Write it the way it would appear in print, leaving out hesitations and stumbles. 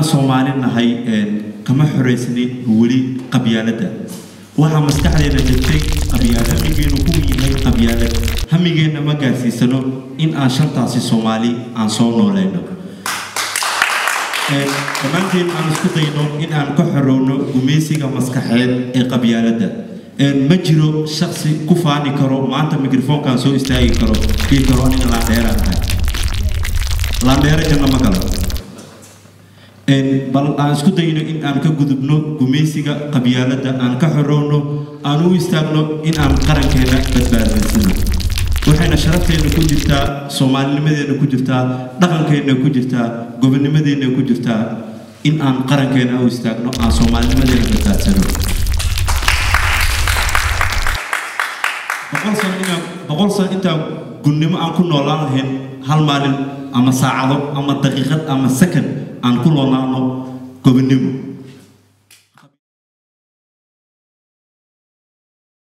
haddaan Soomaali nahay kama xoreysanay weli qabyaaladda waxa maskaxdeena degtay qabyaalad hamigeenu ku yahay qabyaalad hamigeena ma gaarsiisano in aan shantaasi Soomaali aan soo nooleyno dhammaanteen aan isku dayno in aan ka xorowno gumeysiga maskaxeed ee qabyaaladda ma jiro shakhsi ku faani karo maanta mikrofoonkan soo istaagi karo ii karo in la dheeraad la dheeraad ma kala bal aan isku dayno in aan ka gudubno gumeysiga qabyaaladda aan ka xorowno aan u istaagno in aan qarankeena badbaadisano waxayna sharafteena ku jirtaa Soomaalinimadeena ku jirtaa dhaqankeena ku jirtaa gobonnimadeena ku jirtaa in aan qarankeena u istaagno aan Soomaalinimadeena badbaadsano boqol sano inta gunnimo aan ku noolaan lahayn hal maalin ama saacado ama daqiiqad ama second aan ku noolaano gobonnimo